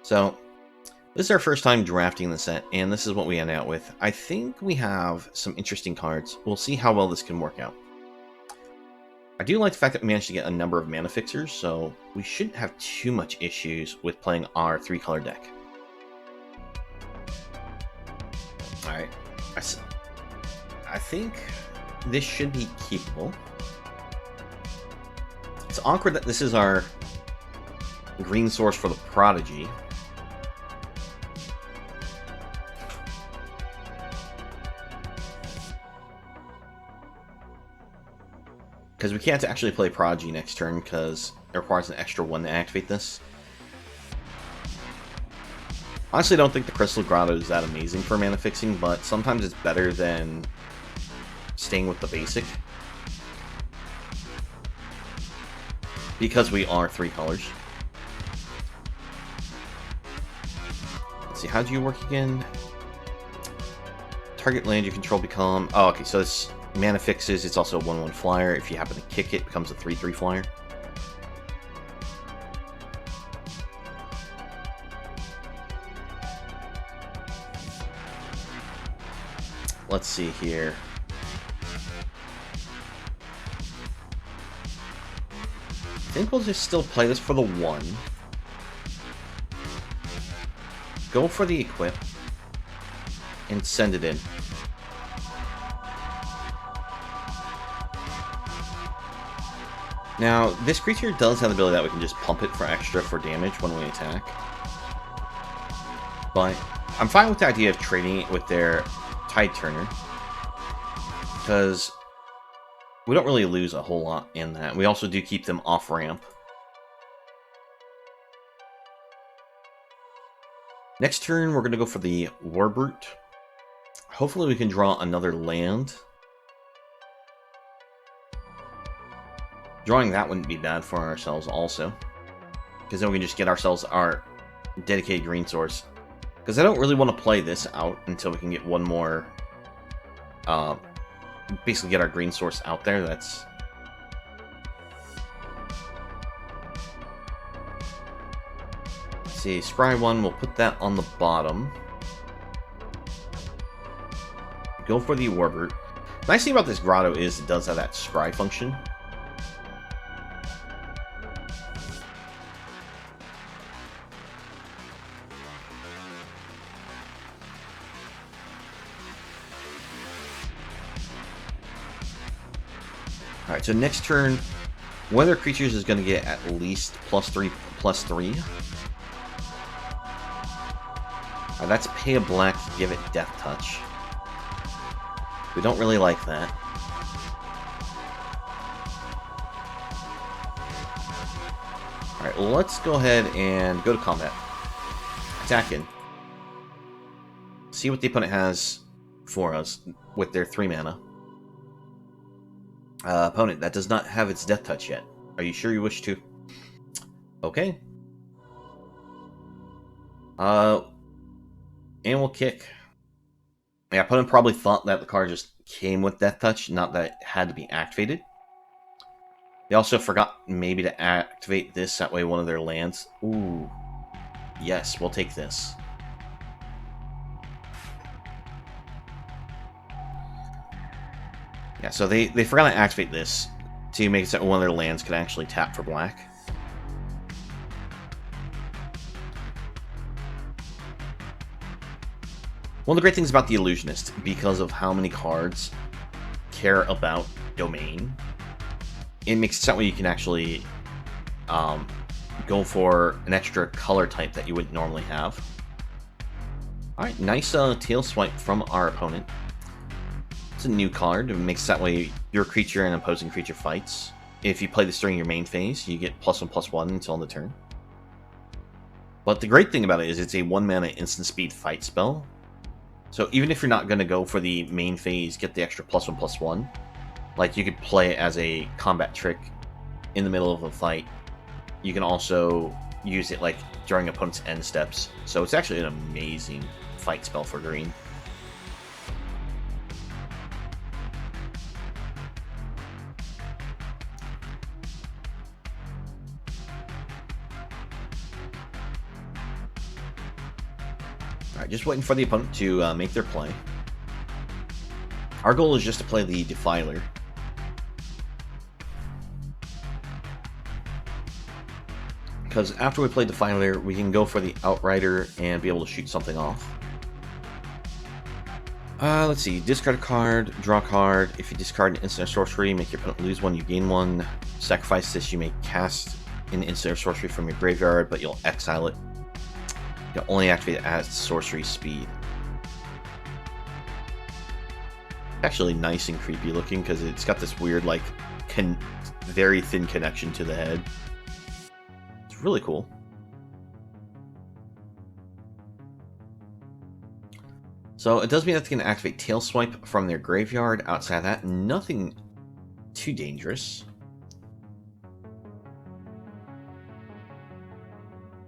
So, this is our first time drafting the set, and this is what we end out with. I think we have some interesting cards. We'll see how well this can work out. I do like the fact that we managed to get a number of mana fixers, so we shouldn't have too much issues with playing our 3-color deck. Alright, I think this should be keepable. It's awkward that this is our green source for the Prodigy. Because we can't actually play Prodigy next turn because it requires an extra 1 to activate this. Honestly, I don't think the Crystal Grotto is that amazing for mana fixing, but sometimes it's better than staying with the basic. Because we are 3 colors. Let's see, how do you work again? Target land you control become... Oh, okay, so it's mana fixes, it's also a 1/1 flyer. If you happen to kick it, it becomes a 3/3 flyer. Let's see here. I think we'll just still play this for the 1. Go for the equip. And send it in. Now, this creature does have the ability that we can just pump it for extra for damage when we attack. But I'm fine with the idea of trading it with their Tide Turner. Because we don't really lose a whole lot in that. We also do keep them off ramp. Next turn, we're going to go for the Warbrute. Hopefully we can draw another land. Drawing that wouldn't be bad for ourselves also. Because then we can just get ourselves our dedicated green source. Because I don't really want to play this out until we can get one more... basically get our green source out there. That's... Let's see, Scry 1, we'll put that on the bottom. Go for the Warbrute. Nice thing about this Grotto is it does have that Scry function. Alright, so next turn, one of their creatures is going to get at least +3/+3. That's pay a black, give it Death Touch. We don't really like that. Alright, let's go ahead and go to combat. Attack in. See what the opponent has for us with their 3 mana. Opponent, that does not have its Death Touch yet. Are you sure you wish to? Okay. And we'll kick. Yeah, opponent probably thought that the card just came with Death Touch, not that it had to be activated. They also forgot maybe to activate this, that way one of their lands... Ooh. Yes, we'll take this. Yeah, so they forgot to activate this to make it so one of their lands could actually tap for black. One of the great things about the Illusionist, because of how many cards care about domain, it makes it so you can actually go for an extra color type that you wouldn't normally have. Alright, nice tail swipe from our opponent. It's a new card. It makes that way your creature and opposing creature fights. If you play this during your main phase, you get +1/+1 until end of turn. But the great thing about it is it's a 1-mana instant speed fight spell. So even if you're not going to go for the main phase, get the extra +1/+1, like you could play it as a combat trick in the middle of a fight. You can also use it like during opponent's end steps. So it's actually an amazing fight spell for green. Alright, just waiting for the opponent to make their play. Our goal is just to play the Defiler. Because after we play Defiler, we can go for the Outrider and be able to shoot something off. Let's see. Discard a card, draw a card. If you discard an instant or sorcery, make your opponent lose one, you gain one. Sacrifice this, you may cast an instant or sorcery from your graveyard, but you'll exile it. You'll only activate it at sorcery speed. Actually nice and creepy looking, because it's got this weird, like, very thin connection to the head. It's really cool. So it does mean that they can activate Tail Swipe from their graveyard. Outside of that, nothing too dangerous.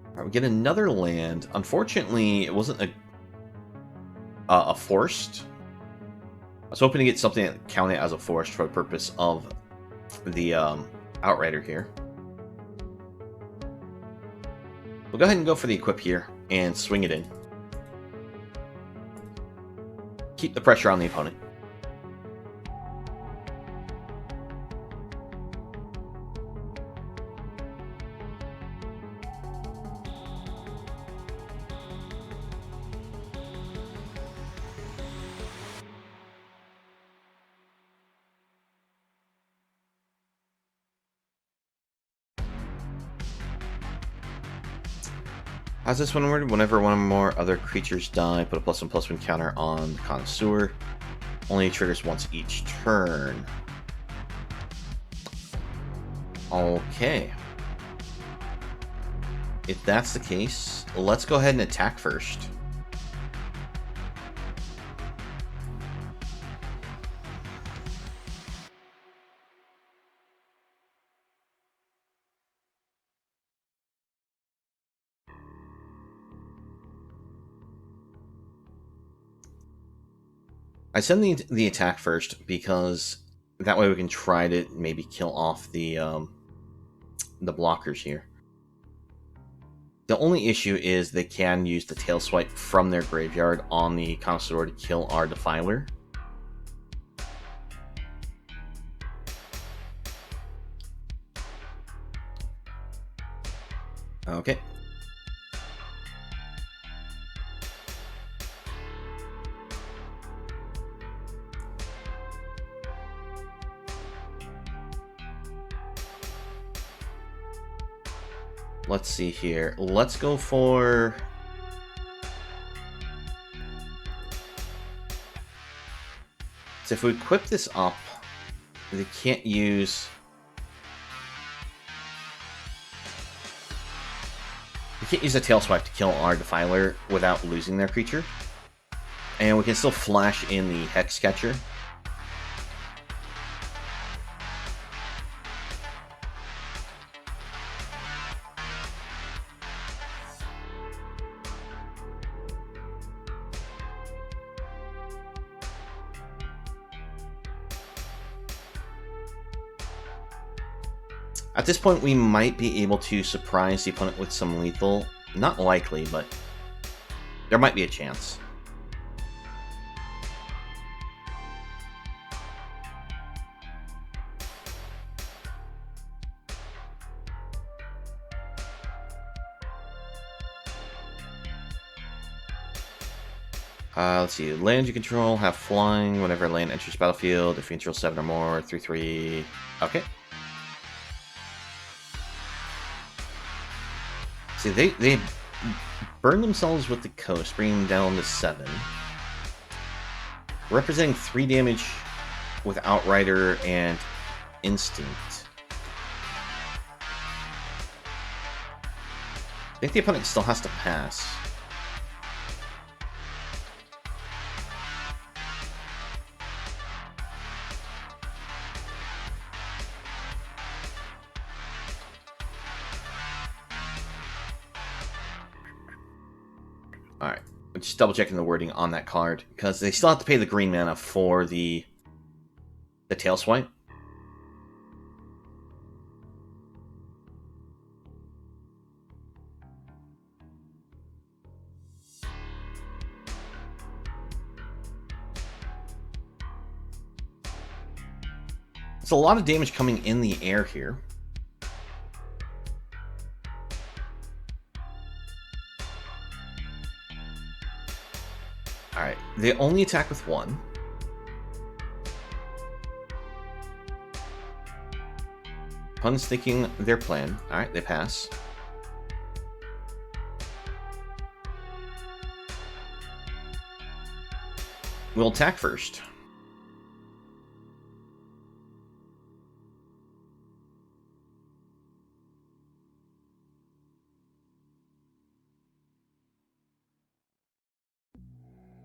Alright, we get another land. Unfortunately, it wasn't a forest. I was hoping to get something that counted as a forest for the purpose of the Outrider here. We'll go ahead and go for the equip here and swing it in. Keep the pressure on the opponent. How's this one worded? Whenever one or more other creatures die, put a +1/+1 counter on the Connoisseur. Only triggers once each turn. Okay. If that's the case, let's go ahead and attack first. I send the attack first because that way we can try to maybe kill off the blockers here. The only issue is they can use the Tail Swipe from their graveyard on the Connoisseur to kill our Defiler. Okay. Let's see here. Let's go for... So if we equip this up, they can't use... We can't use a Tail Swipe to kill our Defiler without losing their creature. And we can still flash in the Hex Catcher. At this point, we might be able to surprise the opponent with some lethal. Not likely, but there might be a chance. Let's see. Land you control have flying whenever land enters battlefield. If you control 7 or more, 3/3. Okay. See, they burn themselves with the coast, bringing them down to 7. Representing 3 damage with Outrider and Instinct. I think the opponent still has to pass. Alright, just double checking the wording on that card, because they still have to pay the green mana for the Tail Swipe. It's a lot of damage coming in the air here. Alright, they only attack with one. Opponent's thinking their plan. Alright, they pass. We'll attack first.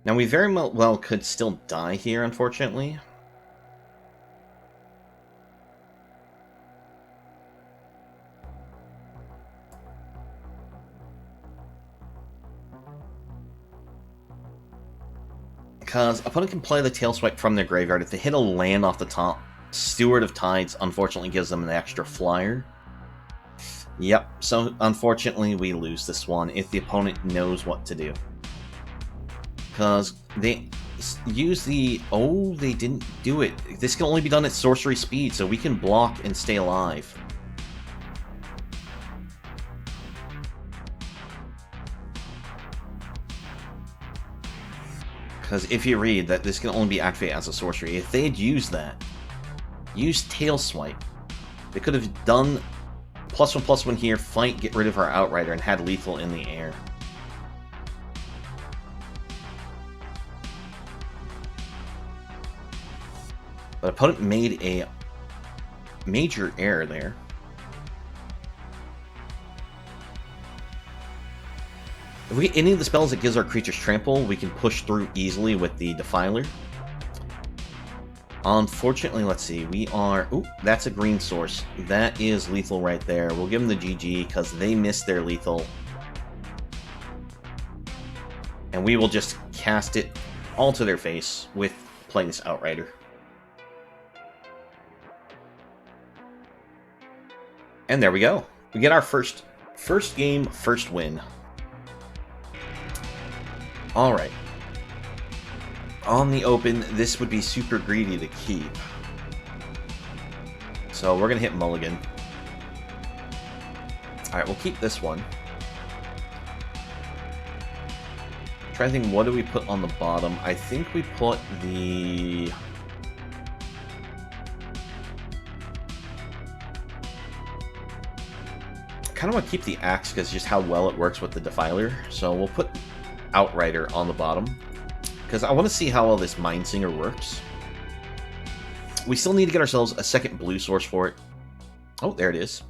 Now, we very well could still die here, unfortunately. Because opponent can play the Tail Swipe from their graveyard. If they hit a land off the top, Steward of Tides unfortunately gives them an extra flyer. Yep, so unfortunately we lose this one if the opponent knows what to do. Because they use the... Oh, they didn't do it. This can only be done at sorcery speed, so we can block and stay alive. Because if you read that this can only be activated as a sorcery, if they had used that, used Tail Swipe, they could have done +1/+1 here, fight, get rid of our Outrider, and had lethal in the air. But opponent made a major error there. If we get any of the spells that gives our creatures trample, we can push through easily with the Defiler. Unfortunately, let's see, we are... Ooh, that's a green source. That is lethal right there. We'll give them the GG because they missed their lethal. And we will just cast it all to their face with playing this Outrider. And there we go. We get our first game, first win. Alright. On the open, this would be super greedy to keep. So we're going to hit Mulligan. Alright, we'll keep this one. Trying to think, what do we put on the bottom? I think we put the... I kind of want to keep the Axe because just how well it works with the Defiler. So we'll put Outrider on the bottom. Because I want to see how well this Mindsinger works. We still need to get ourselves a second blue source for it. Oh, there it is.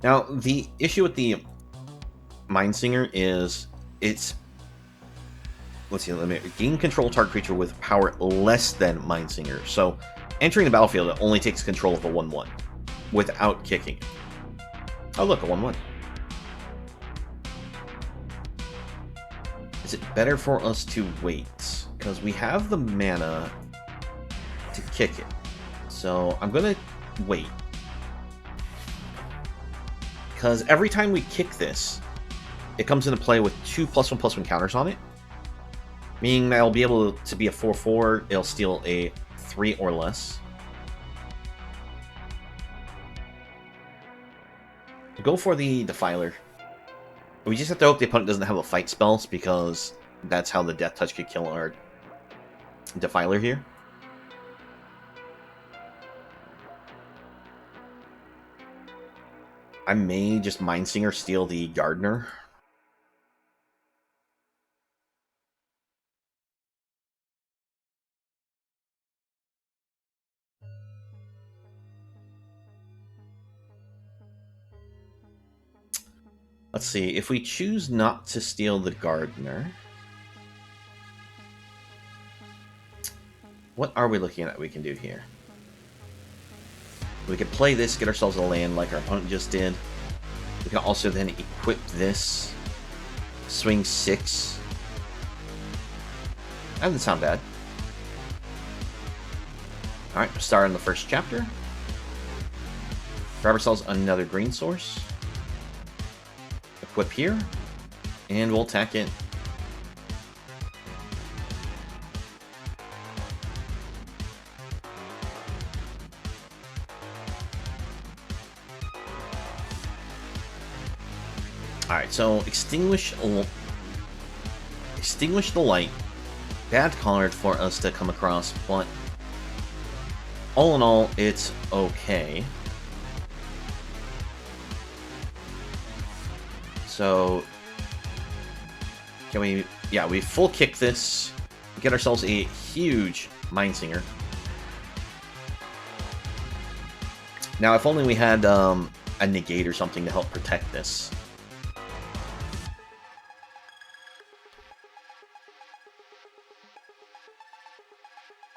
Now, the issue with the Mindsinger is it's... Let's see, let me gain control target creature with power less than Mindsinger. So, entering the battlefield, it only takes control of a 1/1 without kicking. Oh, look, a 1/1. Is it better for us to wait? Because we have the mana to kick it. So, I'm going to wait. Because every time we kick this, it comes into play with 2 +1/+1 counters on it. Meaning that it'll be able to be a 4/4, it'll steal a 3 or less. Go for the Defiler. We just have to hope the opponent doesn't have a fight spells, because that's how the Death Touch could kill our Defiler here. I may just Mindsinger steal the Gardener. Let's see, if we choose not to steal the Gardener, what are we looking at we can do here? We could play this, get ourselves a land like our opponent just did. We can also then equip this, swing 6. That doesn't sound bad. Alright, we'll start on the first chapter. Grab ourselves another green source. Equip here, and we'll attack it So, extinguish the light. Bad card for us to come across, but all in all, it's okay. So, can we... Yeah, we full kick this. Get ourselves a huge Mindsinger. Now, if only we had a negate or something to help protect this.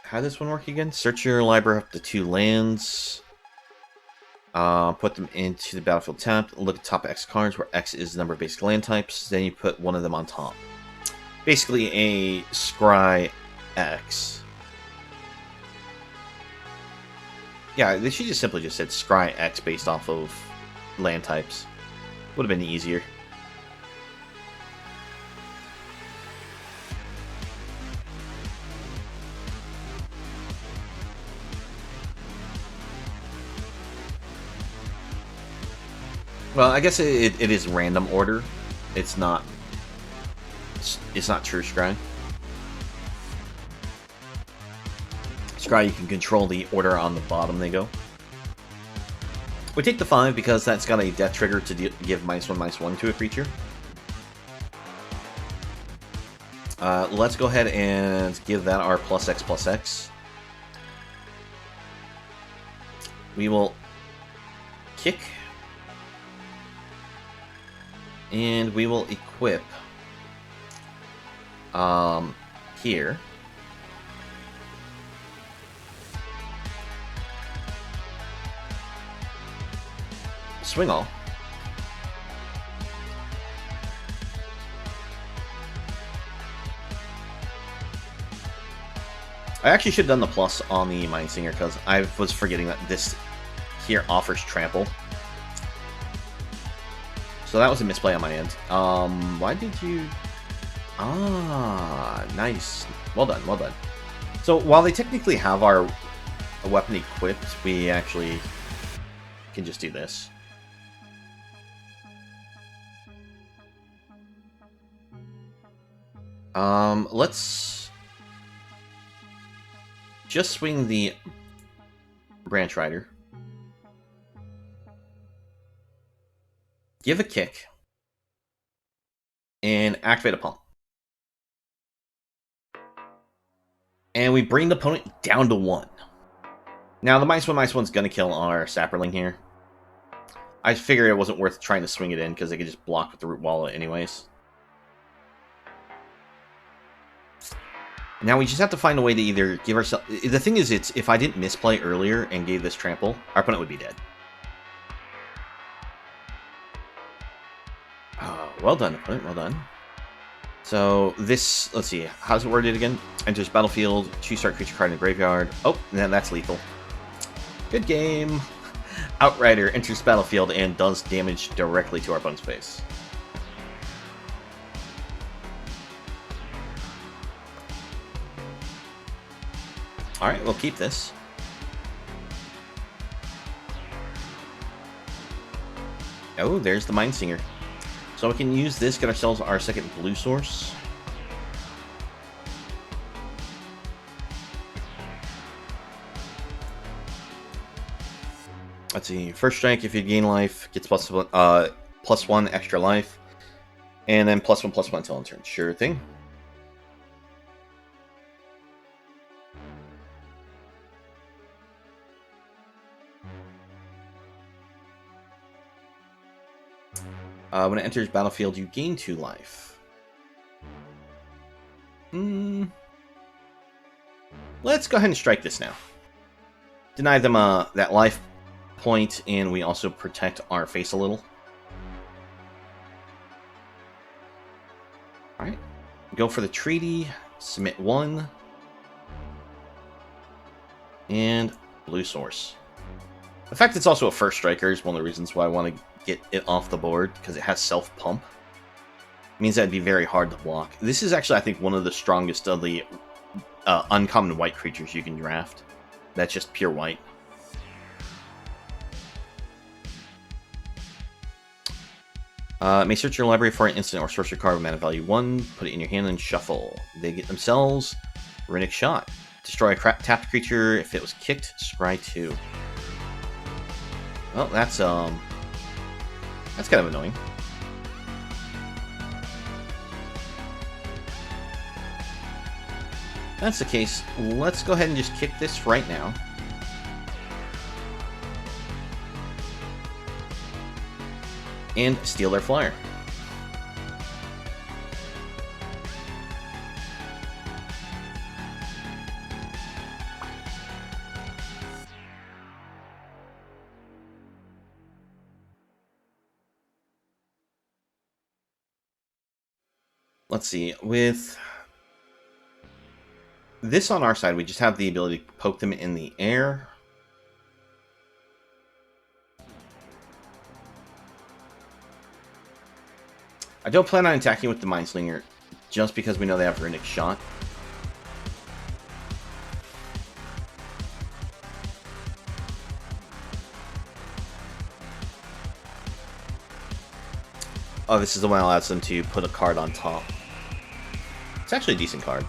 How does this one work again? Search your library up to 2 lands. Put them into the battlefield tapped. Look at top X cards, where X is the number of basic land types. Then you put one of them on top. Basically a Scry X. Yeah, they should just simply just said Scry X based off of land types. Would have been easier. Well, I guess it is random order. It's not true Scry. Scry, you can control the order on the bottom they go. We take the 5 because that's got a death trigger to give -1/-1 to a creature. Let's go ahead and give that our +X/+X. We will kick. And we will equip here. Swing all. I actually should have done the plus on the Mindsinger because I was forgetting that this here offers trample. So that was a misplay on my end. Why did you... Ah, nice. Well done, well done. So while they technically have our weapon equipped, we actually can just do this. Let's just swing the Branch Rider. Give a kick. And activate a pump. And we bring the opponent down to 1. Now, the -1/-1's going to kill our Sapperling here. I figured it wasn't worth trying to swing it in, because they could just block with the Root Wallet anyways. Now, we just have to find a way to either give ourselves... The thing is, if I didn't misplay earlier and gave this trample, our opponent would be dead. Oh, well done, opponent, well done. So, this... Let's see, how's it worded again? Enters battlefield, choose start creature card in the graveyard. Oh, that's lethal. Good game. Outrider enters battlefield and does damage directly to our opponent's face. Alright, we'll keep this. Oh, there's the Mindsinger. So we can use this, get ourselves our second blue source. Let's see, first strike, if you gain life, gets +1 extra life. And then +1/+1 until end turn. Sure thing. When it enters battlefield, you gain 2 life. Let's go ahead and strike this now. Deny them that life point, and we also protect our face a little. Alright. Go for the treaty. Submit 1. And blue source. The fact it's also a first striker is one of the reasons why I want to get it off the board, because it has self-pump. It means that it'd be very hard to block. This is actually, I think, one of the strongest of the uncommon white creatures you can draft. That's just pure white. May search your library for an instant or sorcery card with mana value 1, put it in your hand and shuffle. They get themselves Runic Shot. Destroy a tapped creature if it was kicked, scry 2. Well, that's kind of annoying. If that's the case, let's go ahead and just kick this right now. And steal their flyer. Let's see, with this on our side, we just have the ability to poke them in the air. I don't plan on attacking with the Mindslinger, just because we know they have Runic Shot. Oh, this is the one that allows them to put a card on top. It's actually a decent card.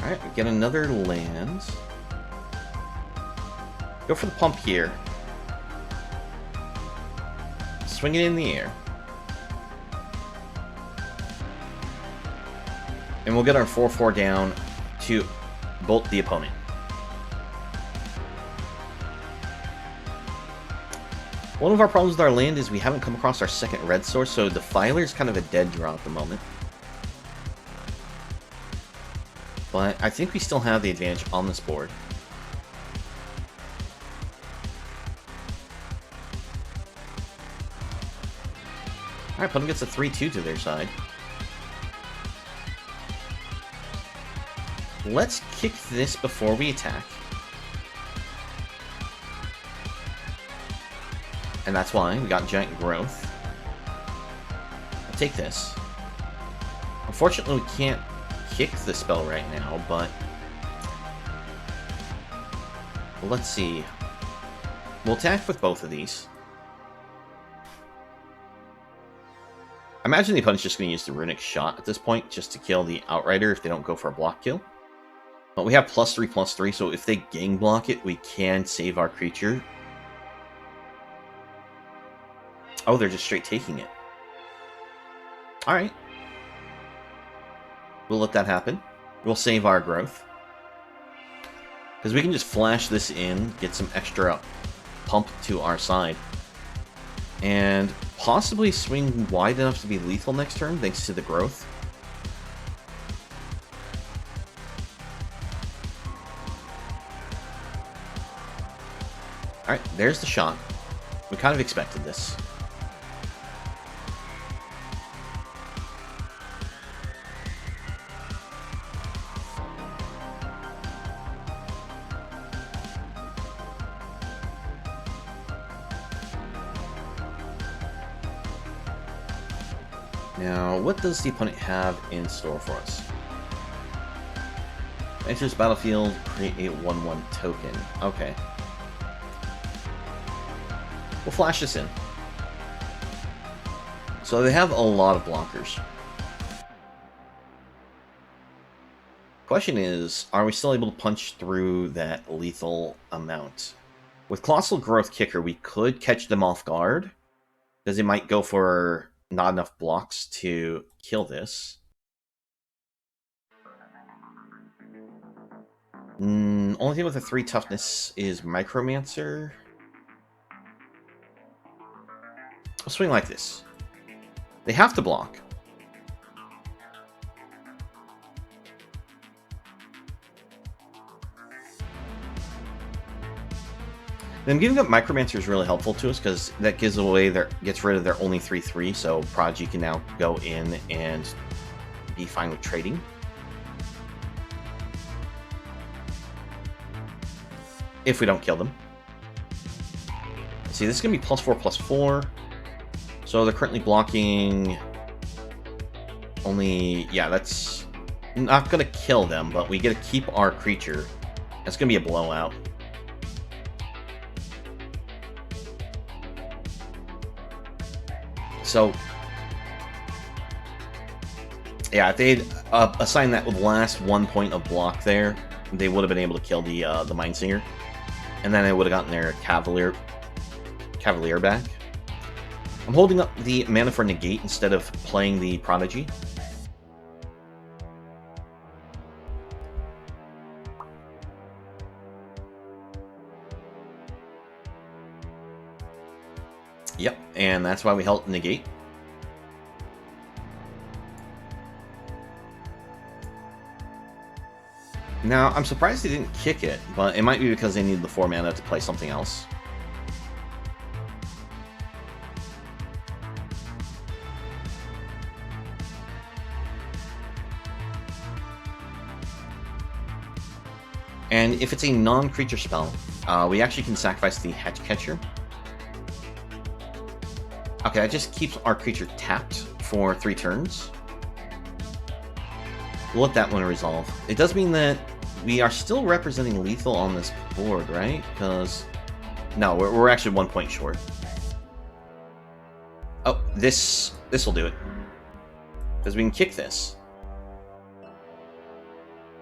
Alright, we get another land. Go for the pump here. Swing it in the air. And we'll get our 4/4 down to bolt the opponent. One of our problems with our land is we haven't come across our second red source, so Defiler is kind of a dead draw at the moment. But I think we still have the advantage on this board. Alright, opponent gets a 3/2 to their side. Let's kick this before we attack. And that's why we got Giant Growth. I'll take this. Unfortunately, we can't kick the spell right now, but let's see. We'll attack with both of these. I imagine the opponent's just going to use the Runic Shot at this point, just to kill the Outrider if they don't go for a block kill. But we have +3/+3, so if they gang block it, we can save our creature. Oh, they're just straight taking it. Alright. We'll let that happen. We'll save our growth. Because we can just flash this in, get some extra pump to our side. And possibly swing wide enough to be lethal next turn, thanks to the growth. Alright, there's the shot. We kind of expected this. Now, what does the opponent have in store for us? Enters battlefield, create a 1/1 token. Okay. We'll flash this in. So they have a lot of blockers. Question is, are we still able to punch through that lethal amount? With Colossal Growth Kicker, we could catch them off guard, because they might go for not enough blocks to kill this. Only thing with a 3 toughness is Micromancer. I'll swing like this. They have to block. Them giving up Micromancer is really helpful to us because that gets rid of their only 3/3, so Prodigy can now go in and be fine with trading. If we don't kill them. see, this is going to be +4/+4. So they're currently blocking only... Yeah, that's not going to kill them, but we get to keep our creature. That's going to be a blowout. So... Yeah, if they'd assigned that last 1 point of block there, they would have been able to kill the Mindsinger. And then they would have gotten their Cavalier back. I'm holding up the mana for Negate instead of playing the Prodigy. Yep, and that's why we held Negate. Now, I'm surprised they didn't kick it, but it might be because they needed the 4 mana to play something else. And if it's a non-creature spell, we actually can sacrifice the Hatchcatcher. Okay, that just keeps our creature tapped for 3 turns. We'll let that one resolve. It does mean that we are still representing lethal on this board, right? Because... No, we're actually 1 point short. Oh, this will do it. Because we can kick this.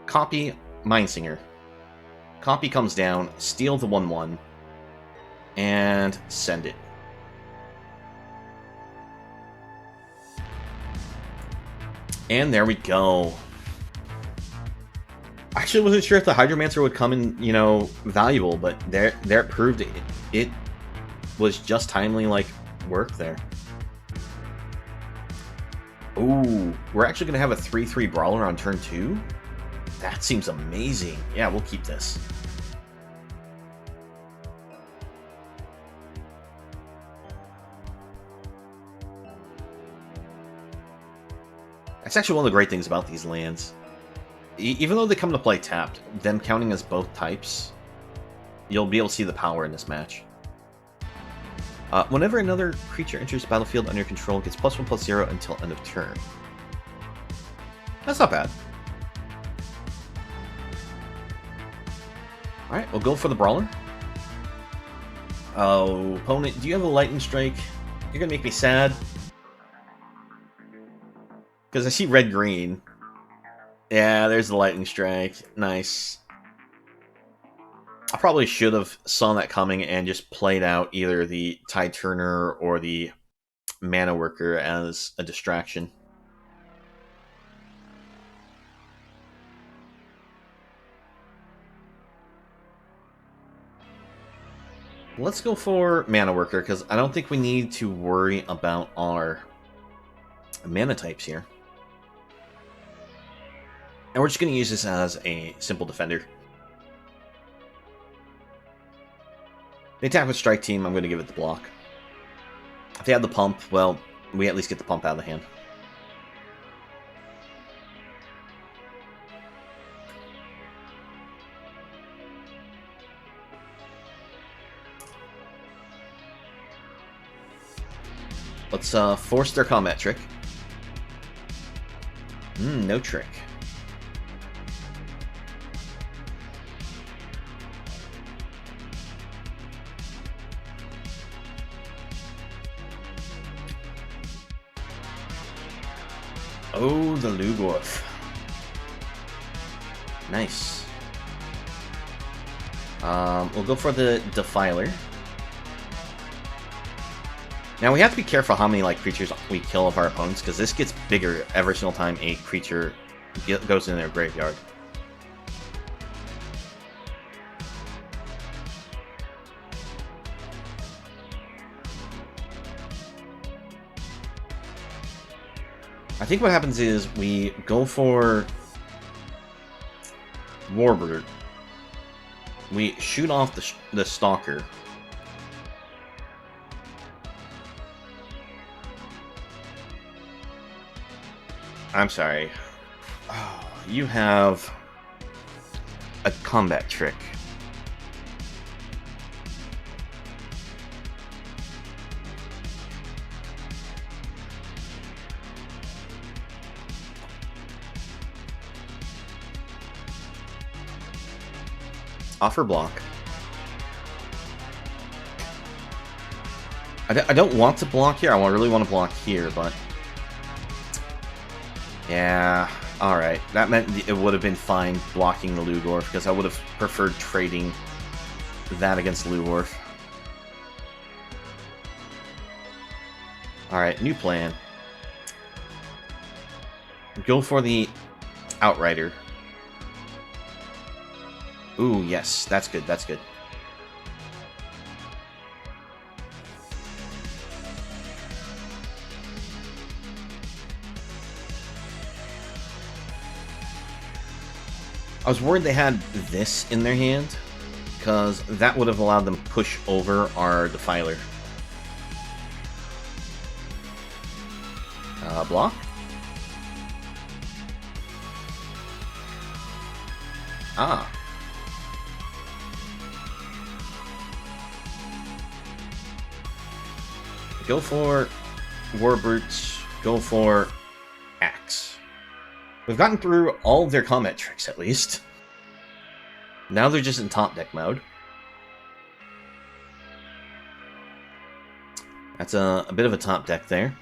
Copy Mindsinger. Copy comes down, steal the 1/1, and send it. And there we go. I actually wasn't sure if the Hydromancer would come in, you know, valuable, but there it proved it was just timely, like, work there. Ooh, we're actually going to have a 3/3 Brawler on turn 2? That seems amazing. Yeah, we'll keep this. That's actually one of the great things about these lands. Even though they come to play tapped, them counting as both types, you'll be able to see the power in this match. Whenever another creature enters the battlefield under your control, it gets +1/+0 until end of turn. That's not bad. Alright, we'll go for the Brawler. Oh, opponent, do you have a Lightning Strike? You're gonna make me sad. Because I see red-green. Yeah, there's the Lightning Strike. Nice. I probably should have saw that coming and just played out either the Tide Turner or the Mana Worker as a distraction. Let's go for Mana Worker, because I don't think we need to worry about our mana types here. And we're just going to use this as a simple defender. They attack with Strike Team, I'm going to give it the block. If they have the pump, well, we at least get the pump out of the hand. Let's force their combat trick. No trick. Oh, the Lugorf. Nice. We'll go for the Defiler. Now we have to be careful how many creatures we kill of our opponents, because this gets bigger every single time a creature goes in their graveyard. I think what happens is we go for Warbird. We shoot off the Stalker. I'm sorry. Oh, you have a combat trick. Offer block. I don't want to block here. I really want to block here, but... Yeah, alright. That meant it would have been fine blocking the Lugorf, because I would have preferred trading that against Lugorf. Alright, new plan. Go for the Outrider. Ooh, yes, that's good, that's good. I was worried they had this in their hand, because that would have allowed them to push over our Defiler. Block? Ah. Go for War Brutes, go for Axe. We've gotten through all of their combat tricks, at least. Now they're just in top deck mode. That's a bit of a top deck there.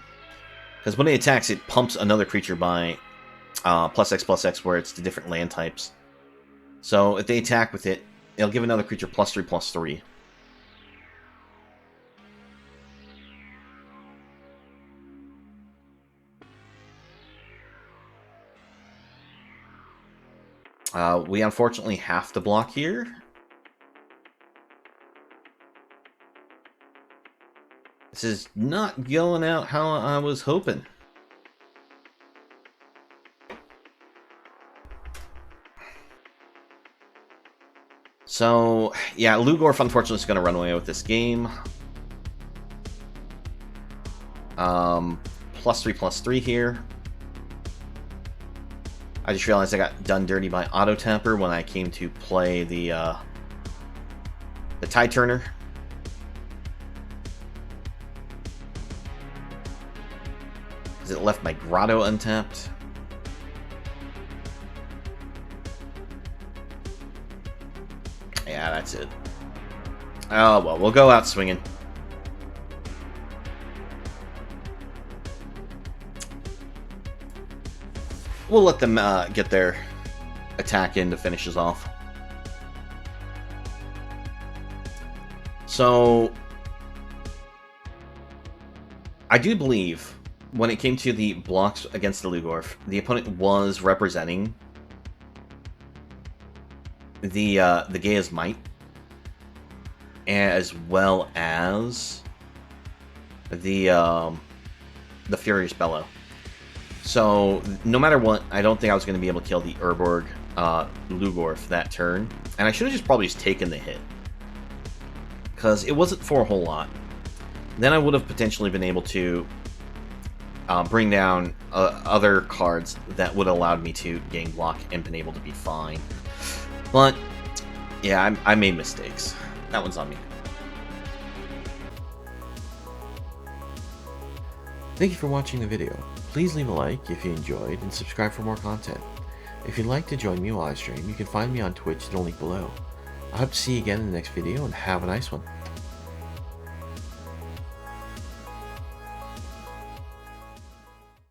Because when it attacks, it pumps another creature by +X/+X, where it's the different land types. So if they attack with it, it'll give another creature +3/+3. We unfortunately have to block here. This is not going out how I was hoping. So, yeah, Lugorf unfortunately is going to run away with this game. +3/+3 here. I just realized I got done dirty by Auto Tapper when I came to play the Tide Turner. Because it left my Grotto untapped. Yeah, that's it. Oh, well, we'll go out swinging. We'll let them get their attack in to finish us off. So, I do believe when it came to the blocks against the Lugorf, the opponent was representing the Gaia's Might, as well as the Furious Bellow. So, no matter what, I don't think I was going to be able to kill the Urborg Lugorf that turn. And I should have just probably just taken the hit. Because it wasn't for a whole lot. Then I would have potentially been able to bring down other cards that would have allowed me to gain block and been able to be fine. But, yeah, I made mistakes. That one's on me. Thank you for watching the video. Please leave a like if you enjoyed and subscribe for more content. If you'd like to join me while I stream, you can find me on Twitch, the link below. I hope to see you again in the next video and have a nice one.